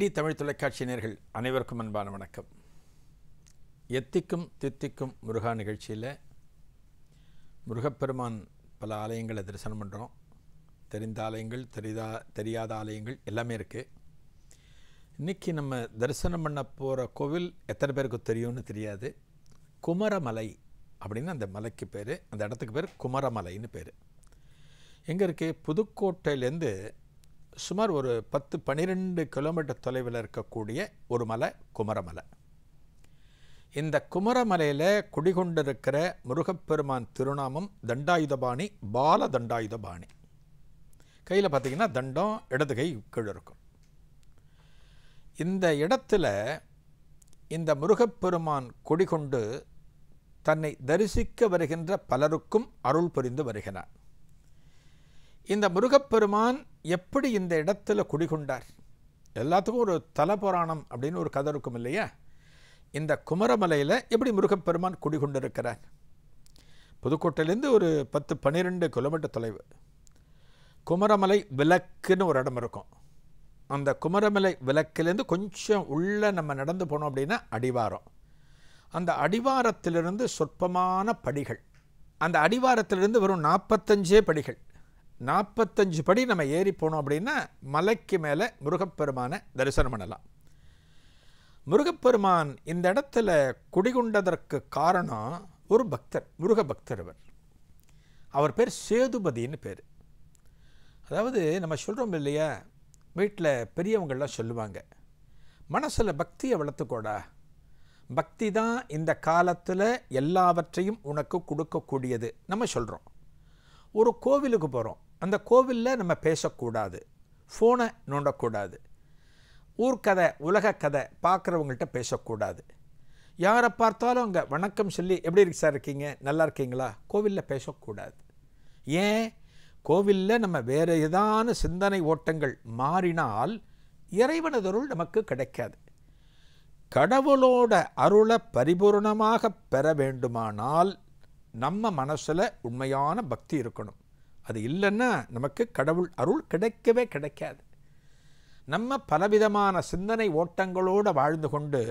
DD Tamil தொலைக்காட்சி நேயர்கள் அனைவருக்கும் அன்பான வணக்கம். எத்திக்கும் தித்திக்கும் முருகா நிகழ்ச்சியில் முருகப்பெருமான் பல ஆலயங்களை தரிசனம் பண்ணுறோம். தெரிந்த ஆலயங்கள், தெரியாத ஆலயங்கள் எல்லாமே இருக்குது. இன்றைக்கி நம்ம தரிசனம் பண்ண போகிற கோவில் எத்தனை பேருக்கு தெரியும்னு தெரியாது. குமரமலை அப்படின்னு அந்த மலைக்கு பேர், அந்த இடத்துக்கு பேர் குமரமலைன்னு பேர். எங்கே இருக்குது? புதுக்கோட்டையிலேருந்து சுமார் ஒரு 10-12 கிலோமீட்டர் தொலைவில் இருக்கக்கூடிய ஒரு மலை குமரமலை. இந்த குமரமலையில் குடிகொண்டிருக்கிற முருகப்பெருமான் திருநாமம் தண்டாயுதபாணி, பால தண்டாயுதபாணி. கையில் பார்த்திங்கன்னா தண்டம், இடது கை கீழே இருக்கும். இந்த இடத்துல இந்த முருகப்பெருமான் குடிகொண்டு தன்னை தரிசிக்க வருகின்ற பலருக்கும் அருள் புரிந்து வருகிறார். இந்த முருகப்பெருமான் எப்படி இந்த இடத்துல குடிகொண்டார்? எல்லாத்துக்கும் ஒரு தல புராணம் அப்படின்னு ஒரு கதை இருக்கும் இல்லையா? இந்த குமரமலையில் எப்படி முருகப்பெருமான் குடிகொண்டிருக்கிறார்? புதுக்கோட்டையிலேருந்து ஒரு 10-12 கிலோமீட்டர் தொலைவு. குமரமலை விலக்குன்னு ஒரு இடம் இருக்கும். அந்த குமரமலை விலக்கிலேருந்து கொஞ்சம் உள்ளே நம்ம நடந்து போனோம் அப்படின்னா அடிவாரம். அந்த அடிவாரத்திலிருந்து சொற்பமான படிகள். அந்த அடிவாரத்திலிருந்து வெறும் 45 படிகள். 45 படி நம்ம ஏறி போனோம் அப்படின்னா மலைக்கு மேலே முருகப்பெருமானை தரிசனம் பண்ணலாம். முருகப்பெருமான் இந்த இடத்துல குடிகொண்டதற்கு காரணம் ஒரு பக்தர், முருக பக்தர். அவர் பேர் சேதுபதின்னு பேர். அதாவது நம்ம சொல்கிறோம் இல்லையா, வீட்டில் பெரியவங்கள்லாம் சொல்லுவாங்க, மனசில் பக்தியை வளர்த்துக்கோடா, பக்தி தான் இந்த காலத்தில் எல்லாவற்றையும் உனக்கு கொடுக்கக்கூடியது. நம்ம சொல்கிறோம். ஒரு கோவிலுக்கு போகிறோம், அந்த கோவிலில் நம்ம பேசக்கூடாது, ஃபோனை நோண்டக்கூடாது, ஊர்க்கதை உலக கதை பார்க்குறவங்கள்ட்ட பேசக்கூடாது, யாரை பார்த்தாலும் அங்கே வணக்கம் சொல்லி எப்படி இருக்கு சார், இருக்கீங்க, நல்லா இருக்கீங்களா, கோவிலில் பேசக்கூடாது. ஏன்? கோவிலில் நம்ம வேறு ஏதான சிந்தனை ஓட்டங்கள் மாறினால் இறைவனதருள் நமக்கு கிடைக்காது. கடவுளோட அருளை பரிபூர்ணமாக பெற வேண்டுமானால் நம்ம மனசில் உண்மையான பக்தி இருக்கணும். அது இல்லைன்னா நமக்கு கடவுள் அருள் கிடைக்கவே கிடைக்காது. நம்ம பலவிதமான சிந்தனை ஓட்டங்களோடு வாழ்ந்து கொண்டு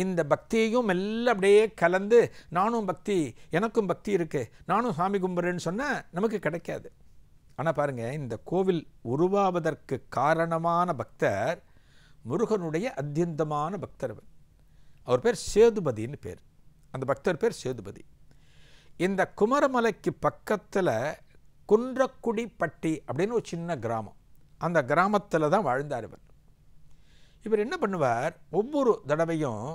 இந்த பக்தியையும் எல்லாம் அப்படியே கலந்து நானும் பக்தி, எனக்கும் பக்தி இருக்குது, நானும் சாமி கும்பிட்றேன்னு சொன்னால் நமக்கு கிடைக்காது. ஆனால் பாருங்கள், இந்த கோவில் உருவாவதற்கு காரணமான பக்தர் முருகனுடைய அத்தியந்தமான பக்தர். அவர் பேர் சேதுபதின்னு பேர். அந்த பக்தர் பேர் சேதுபதி. இந்த குமரமலைக்கு பக்கத்தில் குன்றக்குடிப்பட்டி அப்படின்னு ஒரு சின்ன கிராமம். அந்த கிராமத்தில் தான் வாழ்ந்தார் இவர். இவர் என்ன பண்ணுவார், ஒவ்வொரு தடவையும்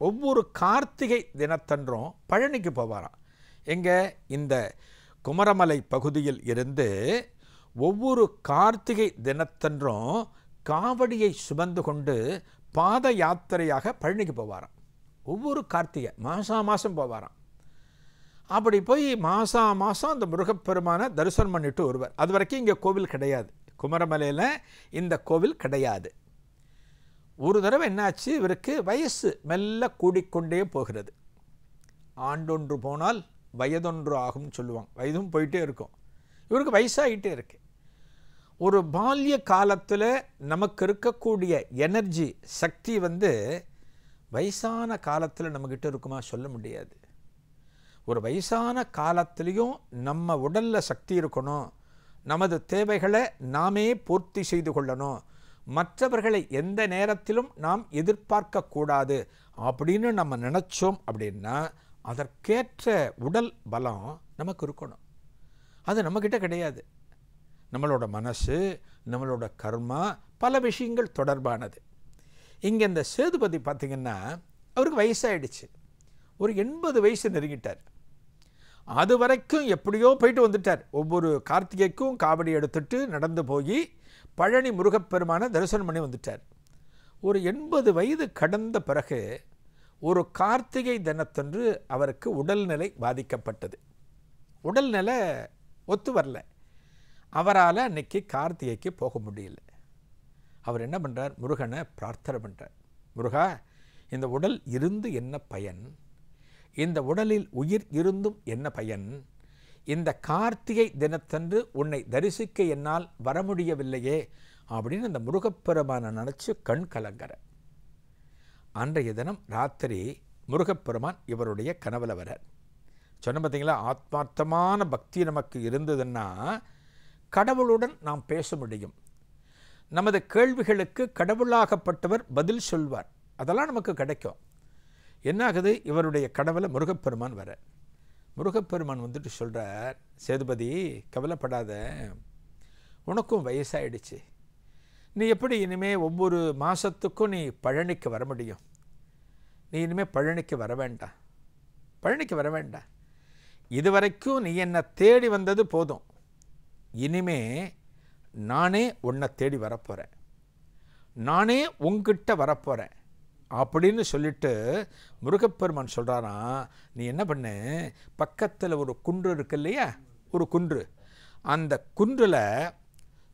ஒவ்வொரு கார்த்திகை தினத்தன்றும் பழனிக்கு போவாராம். எங்கே? இந்த குமரமலை பகுதியில் இருந்து ஒவ்வொரு கார்த்திகை தினத்தன்றும் காவடியை சுமந்து கொண்டு பாத யாத்திரையாக பழனிக்கு போவாராம். ஒவ்வொரு கார்த்திகை மாதம் போவாராம். அப்படி போய் மாதம் அந்த முருகப்பெருமானை தரிசனம் பண்ணிட்டு வருவார். அது வரைக்கும் இங்கே கோவில் கிடையாது, குமரமலையில் இந்த கோவில் கிடையாது. ஒரு தடவை என்னாச்சு, இவருக்கு வயசு மெல்ல கூடிக்கொண்டே போகிறது. ஆண்டொன்று போனால் வயதொன்று ஆகும்னு சொல்லுவாங்க. வயதும் போயிட்டே இருக்கும். இவருக்கு வயசாகிட்டே இருக்கு. ஒரு பால்ய காலத்தில் நமக்கு இருக்கக்கூடிய எனர்ஜி, சக்தி வயசான காலத்தில் நம்மக்கிட்ட இருக்குமா சொல்ல முடியாது. ஒரு வயசான காலத்திலையும் நம்ம உடலில் சக்தி இருக்கணும், நமது தேவைகளை நாமே பூர்த்தி செய்து கொள்ளணும், மற்றவர்களை எந்த நேரத்திலும் நாம் எதிர்பார்க்கக்கூடாது அப்படின்னு நம்ம நினச்சோம் அப்படின்னா அதற்கேற்ற உடல் பலம் நமக்கு இருக்கணும். அது நம்மக்கிட்ட கிடையாது. நம்மளோட மனசு, நம்மளோட கர்மா, பல விஷயங்கள் தொடர்பானது. இங்கே இந்த சேதுபதி பார்த்திங்கன்னா அவருக்கு வயசாகிடுச்சு. ஒரு 80 வயசு நெருங்கிட்டார். அது வரைக்கும் எப்படியோ போயிட்டு வந்துட்டார். ஒவ்வொரு கார்த்திகைக்கும் காவடி எடுத்துட்டு நடந்து போய் பழனி முருகப்பெருமானை தரிசனம் பண்ணி வந்துட்டார். ஒரு 80 வயது கடந்த பிறகு ஒரு கார்த்திகை தினத்தன்று அவருக்கு உடல்நிலை பாதிக்கப்பட்டது. உடல்நிலை ஒத்து வரல. அவரால் அன்னைக்கு கார்த்திகைக்கு போக முடியல. அவர் என்ன பண்ணுறார், முருகனை பிரார்த்தனை பண்ணுறார். முருகா, இந்த உடல் இருந்து என்ன பயன்? இந்த உடலில் உயிர் இருந்தும் என்ன பயன்? இந்த கார்த்திகை தினத்தன்று உன்னை தரிசிக்க என்னால் வர முடியவில்லையே, அப்படின்னு அந்த முருகப்பெருமானை நினச்சி கண் கலங்கற. அன்றைய தினம் ராத்திரி முருகப்பெருமான் இவருடைய கனவுல வரார். சொன்ன பார்த்தீங்களா, ஆத்மார்த்தமான பக்தி நமக்கு இருந்ததுன்னா கடவுளுடன் நாம் பேச முடியும். நமது கேள்விகளுக்கு கடவுளாகப்பட்டவர் பதில் சொல்வார். அதெல்லாம் நமக்கு கிடைக்கும். என்ன ஆகுது, இவருடைய கனவுல முருகப்பெருமான் வர. முருகப்பெருமான் வந்துட்டு சொல்கிறார், சேதுபதி கவலைப்படாத, உனக்கும் வயசாயிடுச்சு, நீ எப்படி இனிமேல் ஒவ்வொரு மாதத்துக்கும் நீ பழனிக்கு வர முடியும்? நீ இனிமேல் பழனிக்கு வர வேண்டாம், பழனிக்கு வர வேண்டாம். இதுவரைக்கும் நீ என்னை தேடி வந்தது போதும். இனிமே நானே உன்னை தேடி வரப்போகிறேன், நானே உங்ககிட்ட வரப்போகிறேன் அப்படின்னு சொல்லிட்டு முருகப்பெருமான் சொல்கிறாராம், நீ என்ன பண்ணு, பக்கத்தில் ஒரு குன்று இருக்கு இல்லையா, ஒரு குன்று, அந்த குன்றில்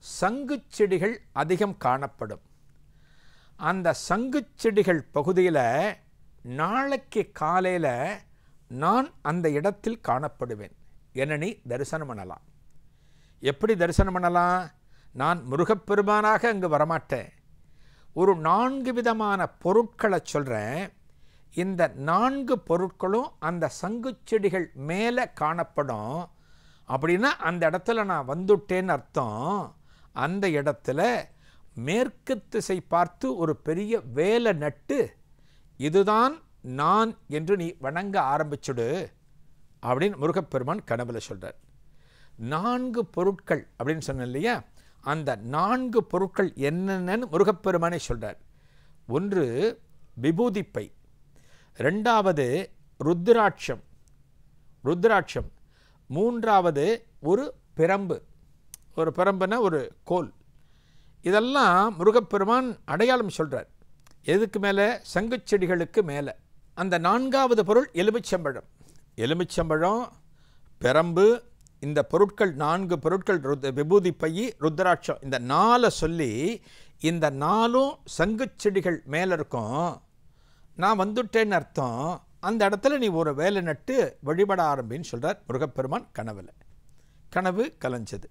சங்கு செடிகள் அதிகம் காணப்படும். அந்த சங்கு செடிகள் பகுதியில் நாளைக்கு காலையில் நான் அந்த இடத்தில் காணப்படுவேன், என்னை நீ தரிசனம் பண்ணலாம். எப்படி தரிசனம் பண்ணலாம்? நான் முருகப்பெருமானாக அங்கு வரமாட்டேன். ஒரு 4 விதமான பொருட்களை சொல்கிறேன். இந்த 4 பொருட்களும் அந்த சங்கு செடிகள் மேலே காணப்படும். அப்படின்னா அந்த இடத்துல நான் வந்துட்டேன்னு அர்த்தம். அந்த இடத்துல மேற்கு திசை பார்த்து ஒரு பெரிய வேலை நட்டு, இதுதான் நான் என்று நீ வணங்க ஆரம்பிச்சுடு அப்படின்னு முருகப்பெருமான் கனவுல சொல்கிறார். 4 பொருட்கள் அப்படின்னு சொன்னேன் இல்லையா, அந்த 4 பொருட்கள் என்னென்னு முருகப்பெருமானே சொல்கிறார். ஒன்று விபூதிப்பை, 2வது ருத்ராட்சம், 3வது ஒரு பிரம்பு, ஒரு பிரம்புனா ஒரு கோல். இதெல்லாம் முருகப்பெருமான் அடையாளம் சொல்கிறார். எதுக்கு மேலே? சங்கு செடிகளுக்கு மேலே. அந்த 4வது பொருள் எலுமிச்சம்பழம். எலுமிச்சம்பழம், பிரம்பு, இந்த பொருட்கள் 4 பொருட்கள், விபூதி பை, ருத்ராட்சம், இந்த 4 சொல்லி, இந்த 4ம் சங்கு செடிகள் மேலே இருக்கும். நான் வந்துட்டேன்னு அர்த்தம். அந்த இடத்துல நீ ஒரு வேலை நட்டு வழிபட ஆரம்பின்னு சொல்கிறார் முருகப்பெருமான் கனவில். கனவு கலைஞ்சது.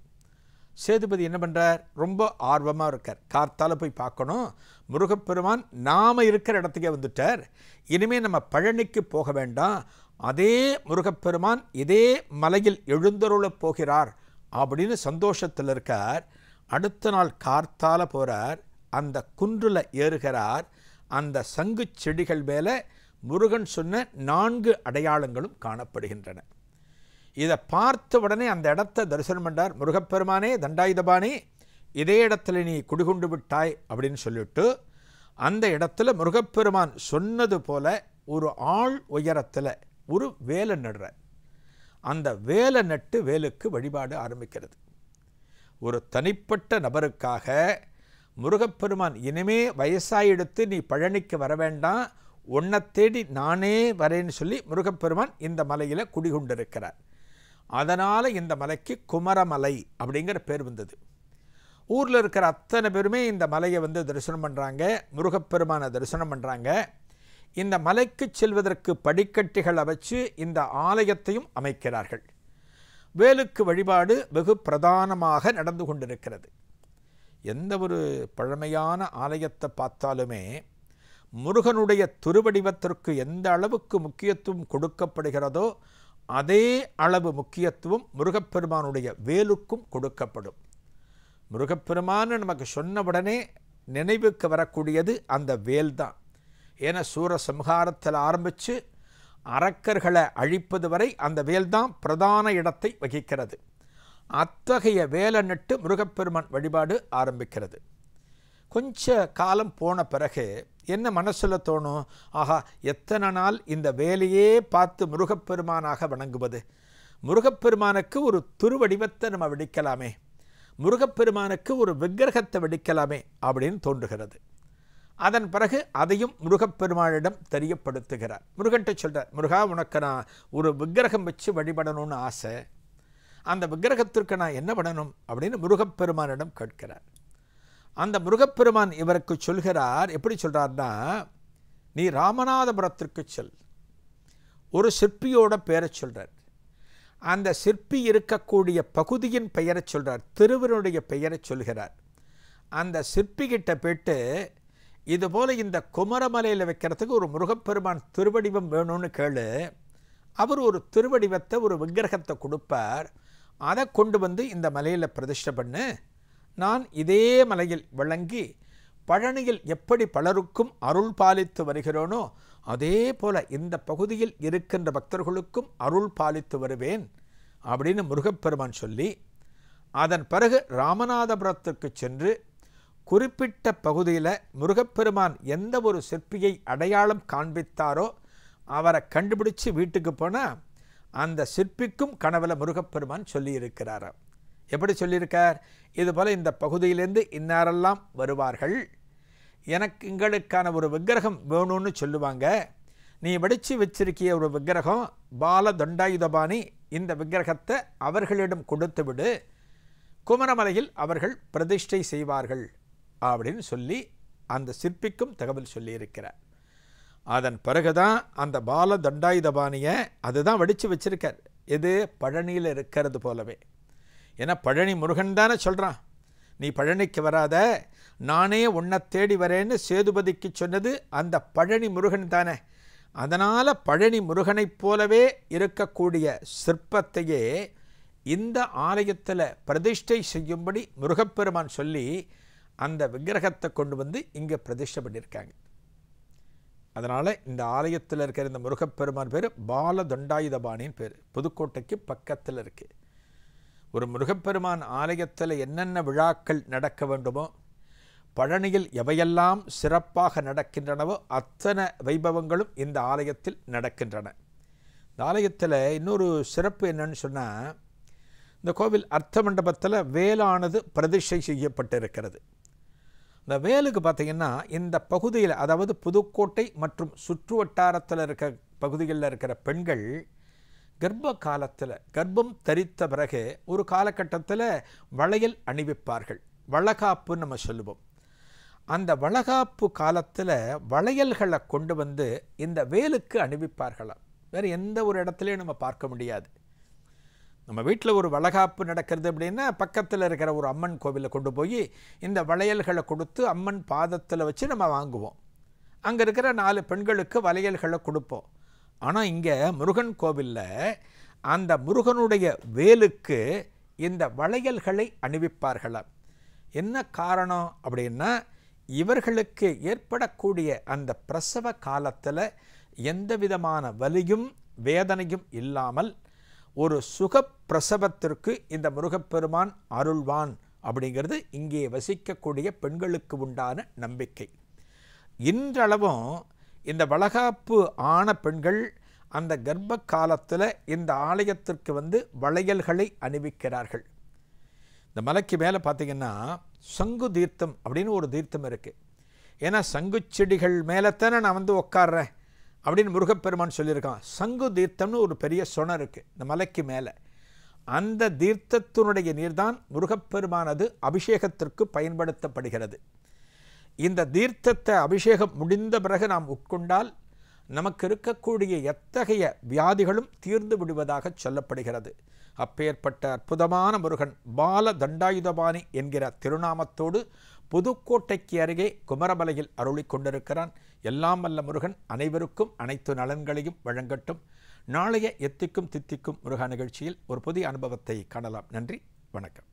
சேதுபதி என்ன பண்ணுறார்? ரொம்ப ஆர்வமாக இருக்கார். கார்த்தால போய் பார்க்கணும். முருகப்பெருமான் நாம் இருக்கிற இடத்துக்கே வந்துட்டார். இனிமேல் நம்ம பழனிக்கு போக வேண்டாம், அதே முருகப்பெருமான் இதே மலையில் எழுந்தருளப் போகிறார் அப்படின்னு சந்தோஷத்தில் இருக்கார். அடுத்த நாள் கார்த்தால போகிறார். அந்த குன்றில் ஏறுகிறார். அந்த சங்கு செடிகள் மேலே முருகன் சொன்ன 4 அடையாளங்களும் காணப்படுகின்றன. இதை பார்த்த உடனே அந்த இடத்தை தரிசனம் பண்ணார். முருகப்பெருமானே, தண்டாயுதபாணி, இதே இடத்துல நீ குடிகொண்டு விட்டாய் அப்படின்னு சொல்லிவிட்டு அந்த இடத்துல முருகப்பெருமான் சொன்னது போல ஒரு ஆள் உயரத்தில் ஒரு வேலை நடுறார். அந்த வேலை நட்டு வேலுக்கு வழிபாடு ஆரம்பிக்கிறது. ஒரு தனிப்பட்ட நபருக்காக முருகப்பெருமான் இனிமே வயசாயிடுத்து நீ பழனிக்கு வர வேண்டாம், உன்னை தேடி நானே வரேன்னு சொல்லி முருகப்பெருமான் இந்த மலையில் குடிகொண்டிருக்கிறார். அதனால் இந்த மலைக்கு குமரமலை அப்படிங்கிற பேர் வந்தது. ஊரில் இருக்கிற அத்தனை பேருமே இந்த மலையை தரிசனம் பண்ணுறாங்க, முருகப்பெருமானை தரிசனம் பண்ணுறாங்க. இந்த மலைக்கு செல்வதற்கு படிக்கட்டுகளை வச்சு இந்த ஆலயத்தையும் அமைக்கிறார்கள். வேலுக்கு வழிபாடு வெகு பிரதானமாக நடந்து கொண்டிருக்கிறது. எந்த ஒரு பழமையான ஆலயத்தை பார்த்தாலுமே முருகனுடைய திருவடிவத்திற்கு எந்த அளவுக்கு முக்கியத்துவம் கொடுக்கப்படுகிறதோ அதே அளவு முக்கியத்துவம் முருகப்பெருமானுடைய வேலுக்கும் கொடுக்கப்படும். முருகப்பெருமான் நமக்கு சொன்ன உடனே நினைவுக்கு வரக்கூடியது அந்த வேல் தான். ஏன்னா சூரசம்ஹாரத்தில் ஆரம்பித்து அரக்கர்களை அழிப்பது வரை அந்த வேல் தான் பிரதான இடத்தை வகிக்கிறது. அத்தகைய வேலை நட்டு முருகப்பெருமான் வழிபாடு ஆரம்பிக்கிறது. கொஞ்ச காலம் போன பிறகு என்ன மனசில் தோணும்? ஆஹா, எத்தனை நாள் இந்த வேலையே பார்த்து முருகப்பெருமானாக வணங்குவது, முருகப்பெருமானுக்கு ஒரு திருவடிவத்தை நம்ம வெடிக்கலாமே, முருகப்பெருமானுக்கு ஒரு விக்கிரகத்தை வெடிக்கலாமே அப்படின்னு தோன்றுகிறது. அதன் பிறகு அதையும் முருகப்பெருமானிடம் தெரியப்படுத்துகிறார். முருகன்ட்ட சொல்கிறார், முருகா, உனக்கு நான் ஒரு விக்கிரகம் வச்சு வழிபடணும்னு ஆசை, அந்த விக்கிரகத்திற்கு நான் என்ன பண்ணணும் அப்படின்னு முருகப்பெருமானிடம் கேட்கிறார். அந்த முருகப்பெருமான் இவருக்கு சொல்கிறார். எப்படி சொல்கிறார்னா, நீ ராமநாதபுரத்திற்கு செல். ஒரு சிற்பியோட பெயரை சொல்கிறார். அந்த சிற்பி இருக்கக்கூடிய பகுதியின் பெயரை சொல்கிறார், திருவருடைய பெயரை சொல்கிறார். அந்த சிற்பிகிட்ட போய்ட்டு இதுபோல் இந்த குமரமலையில் வைக்கிறதுக்கு ஒரு முருகப்பெருமான் திருவடிவம் வேணும்னு கேளு. அவர் ஒரு திருவடிவத்தை, ஒரு விக்கிரகத்தை கொடுப்பார். அதை கொண்டு வந்து இந்த மலையில் பிரதிஷ்டை பண்ணு. நான் இதே மலையில் விளங்கி பழனியில் எப்படி பலருக்கும் அருள் பாலித்து வருகிறோனோ அதே போல் இந்த பகுதியில் இருக்கின்ற பக்தர்களுக்கும் அருள் பாலித்து வருவேன் அப்படின்னு முருகப்பெருமான் சொல்லி, அதன் பிறகு ராமநாதபுரத்துக்கு சென்று குறிப்பிட்ட பகுதியில் முருகப்பெருமான் எந்த ஒரு சிற்பியை அடையாளம் காண்பித்தாரோ அவரை கண்டுபிடிச்சு வீட்டுக்கு போனால் அந்த சிற்பிக்கும் கனவில் முருகப்பெருமான் சொல்லியிருக்கிறாராம். எப்படி சொல்லியிருக்கார்? இதுபோல் இந்த பகுதியிலேருந்து இன்னாரெல்லாம் வருவார்கள், எங்களுக்கான ஒரு விக்கிரகம் வேணும்னு சொல்லுவாங்க. நீ வடித்து வச்சிருக்கிய ஒரு விக்கிரகம் பால தண்டாயுதபாணி, இந்த விக்கிரகத்தை அவர்களிடம் கொடுத்து விடு, குமரமலையில் அவர்கள் பிரதிஷ்டை செய்வார்கள் அப்படின்னு சொல்லி அந்த சிற்பிக்கும் தகவல் சொல்லியிருக்கிறார். அதன் பிறகுதான் அந்த பால தண்டாயுதபாணியை அதுதான் வடித்து வச்சிருக்கார். எது? பழனியில் இருக்கிறது போலவே. ஏன்னா பழனி முருகன் தானே சொல்கிறான், நீ பழனிக்கு வராத, நானே உன்னை தேடி வரேன்னு சேதுபதிக்கு சொன்னது அந்த பழனி முருகன் தானே. அதனால் பழனி முருகனைப் போலவே இருக்கக்கூடிய சிற்பத்தையே இந்த ஆலயத்தில் பிரதிஷ்டை செய்யும்படி முருகப்பெருமான் சொல்லி அந்த விக்கிரகத்தை கொண்டு வந்து இங்கே பிரதிஷ்டை பண்ணியிருக்காங்க. அதனால் இந்த ஆலயத்தில் இருக்கிற இந்த முருகப்பெருமான் பேர் பால தண்டாயுதபாணின்னு பேர். புதுக்கோட்டைக்கு பக்கத்தில் இருக்குது. ஒரு முருகப்பெருமான் ஆலயத்தில் என்னென்ன விழாக்கள் நடக்க வேண்டுமோ, பழனியில் எவையெல்லாம் சிறப்பாக நடக்கின்றனவோ அத்தனை வைபவங்களும் இந்த ஆலயத்தில் நடக்கின்றன. இந்த ஆலயத்தில் இன்னொரு சிறப்பு என்னன்னு சொன்னால், இந்த கோவில் அர்த்த மண்டபத்தில் வேலானது பிரதிஷ்டை செய்யப்பட்டிருக்கிறது. இந்த வேலுக்கு பார்த்திங்கன்னா இந்த பகுதியில், அதாவது புதுக்கோட்டை மற்றும் சுற்று வட்டாரத்தில் இருக்க பகுதிகளில் இருக்கிற பெண்கள் கர்ப்ப காலத்தில், கர்ப்பம் தரித்த பிறகு ஒரு காலகட்டத்தில் வளையல் அணிவிப்பார்கள். வளகாப்புன்னு நம்ம சொல்லுவோம். அந்த வளகாப்பு காலத்தில் வளையல்களை கொண்டு வந்து இந்த வேலுக்கு அணிவிப்பார்களாம். வேறு எந்த ஒரு இடத்துலையும் நம்ம பார்க்க முடியாது. நம்ம வீட்டில் ஒரு வளகாப்பு நடக்கிறது அப்படின்னா பக்கத்தில் இருக்கிற ஒரு அம்மன் கோவிலை கொண்டு போய் இந்த வளையல்களை கொடுத்து அம்மன் பாதத்தில் வச்சு நம்ம வாங்குவோம். அங்கே இருக்கிற 4 பெண்களுக்கு வளையல்களை கொடுப்போம். ஆனால் இங்கே முருகன் கோவிலில் அந்த முருகனுடைய வேலுக்கு இந்த வளையல்களை அணிவிப்பார்களாம். என்ன காரணம் அப்படின்னா, இவர்களுக்கு ஏற்படக்கூடிய அந்த பிரசவ காலத்தில் எந்த விதமான வலியும் வேதனையும் இல்லாமல் ஒரு சுகப்பிரசவத்திற்கு இந்த முருகப்பெருமான் அருள்வான் அப்படிங்கிறது இங்கே வசிக்கக்கூடிய பெண்களுக்கு உண்டான நம்பிக்கை. இன்றளவும் இந்த வளகாப்பு ஆன பெண்கள் அந்த கர்ப்ப காலத்தில் இந்த ஆலயத்திற்கு வந்து வளையல்களை அணிவிக்கிறார்கள். இந்த மலைக்கு மேலே பார்த்திங்கன்னா சங்கு தீர்த்தம் அப்படின்னு ஒரு தீர்த்தம் இருக்குது. ஏன்னா சங்கு செடிகள் மேலே தானே நான் வந்து உட்கார்றேன் அப்படின்னு முருகப்பெருமான் சொல்லியிருக்கான். சங்கு தீர்த்தம்னு ஒரு பெரிய சொனை இருக்குது இந்த மலைக்கு மேலே. அந்த தீர்த்தத்தினுடைய நீர்தான் முருகப்பெருமானது அபிஷேகத்திற்கு பயன்படுத்தப்படுகிறது. இந்த தீர்த்தத்தை அபிஷேகம் முடிந்த பிறகு நாம் உட்கொண்டால் நமக்கு இருக்கக்கூடிய எத்தகைய வியாதிகளும் தீர்ந்து விடுவதாக சொல்லப்படுகிறது. அப்பேற்பட்ட அற்புதமான முருகன் பால தண்டாயுதபாணி என்கிற திருநாமத்தோடு புதுக்கோட்டைக்கு அருகே குமரமலையில் அருளி கொண்டிருக்கிறான். எல்லாம் வல்ல முருகன் அனைவருக்கும் அனைத்து நலன்களையும் வழங்கட்டும். நாளைய எத்திக்கும் தித்திக்கும் முருகா நிகழ்ச்சியில் ஒரு புதிய அனுபவத்தை காணலாம். நன்றி, வணக்கம்.